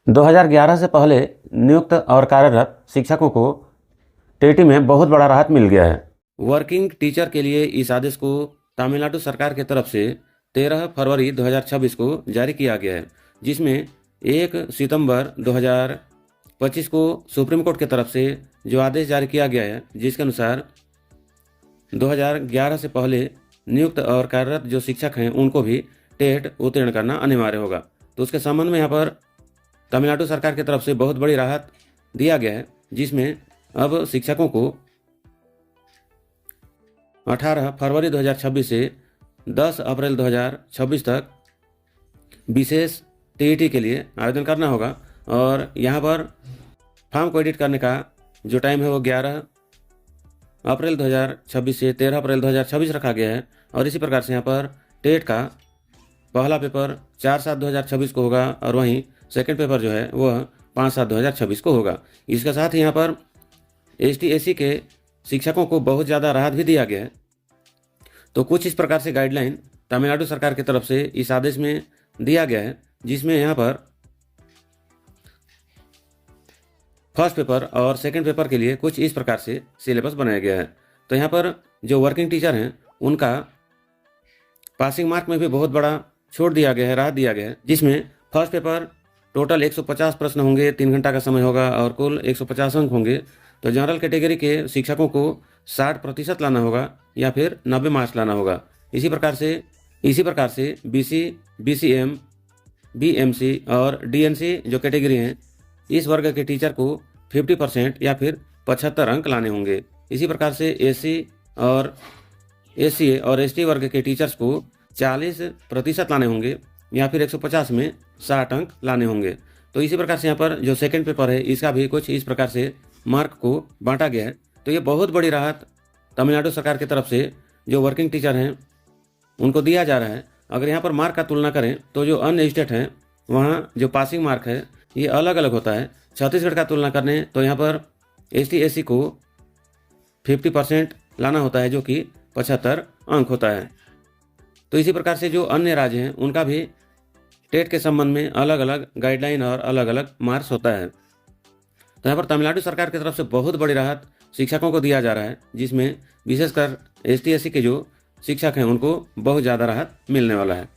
2011 से पहले नियुक्त और कार्यरत शिक्षकों को टेटी में बहुत बड़ा राहत मिल गया है। वर्किंग टीचर के लिए इस आदेश को तमिलनाडु सरकार की तरफ से 13 फरवरी 2026 को जारी किया गया है, जिसमें 1 सितंबर 2025 को सुप्रीम कोर्ट की तरफ से जो आदेश जारी किया गया है, जिसके अनुसार 2011 से पहले नियुक्त और कार्यरत जो शिक्षक हैं उनको भी टेट उत्तीर्ण करना अनिवार्य होगा। तो उसके संबंध में यहाँ पर तमिलनाडु सरकार की तरफ से बहुत बड़ी राहत दिया गया है, जिसमें अब शिक्षकों को 18 फरवरी 2026 से 10 अप्रैल 2026 तक विशेष टीईटी के लिए आवेदन करना होगा। और यहाँ पर फॉर्म को एडिट करने का जो टाइम है वो 11 अप्रैल 2026 से 13 अप्रैल 2026 रखा गया है। और इसी प्रकार से यहाँ पर टेट का पहला पेपर 4/7/2026 को होगा और वहीं सेकंड पेपर जो है वह 5/7/2026 को होगा। इसके साथ ही यहाँ पर ST/SC के शिक्षकों को बहुत ज़्यादा राहत भी दिया गया है। तो कुछ इस प्रकार से गाइडलाइन तमिलनाडु सरकार की तरफ से इस आदेश में दिया गया है, जिसमें यहाँ पर फर्स्ट पेपर और सेकंड पेपर के लिए कुछ इस प्रकार से सिलेबस बनाया गया है। तो यहाँ पर जो वर्किंग टीचर हैं उनका पासिंग मार्क में भी बहुत बड़ा छूट दिया गया है, राहत दिया गया है, जिसमें फर्स्ट पेपर टोटल 150 प्रश्न होंगे, 3 घंटा का समय होगा और कुल 150 अंक होंगे। तो जनरल कैटेगरी के शिक्षकों को 60% लाना होगा या फिर 90 मार्क्स लाना होगा। इसी प्रकार से BC, BCM, BMC और DNC जो कैटेगरी हैं, इस वर्ग के टीचर को 50% या फिर 75 अंक लाने होंगे। इसी प्रकार से SC और SCA और ST वर्ग के टीचर्स को 40% लाने होंगे या फिर 150 में 60 अंक लाने होंगे। तो इसी प्रकार से यहाँ पर जो सेकंड पेपर है इसका भी कुछ इस प्रकार से मार्क को बांटा गया है। तो ये बहुत बड़ी राहत तमिलनाडु सरकार की तरफ से जो वर्किंग टीचर हैं उनको दिया जा रहा है। अगर यहाँ पर मार्क का तुलना करें तो जो अन्य स्टेट हैं वहाँ जो पासिंग मार्क है ये अलग अलग होता है। छत्तीसगढ़ का तुलना करने तो यहाँ पर ST/SC को 50% लाना होता है, जो कि 75 अंक होता है। तो इसी प्रकार से जो अन्य राज्य हैं उनका भी टेट के संबंध में अलग अलग गाइडलाइन और अलग अलग मार्क्स होता है। तो यहाँ पर तमिलनाडु सरकार की तरफ से बहुत बड़ी राहत शिक्षकों को दिया जा रहा है, जिसमें विशेषकर ST/SC के जो शिक्षक हैं उनको बहुत ज़्यादा राहत मिलने वाला है।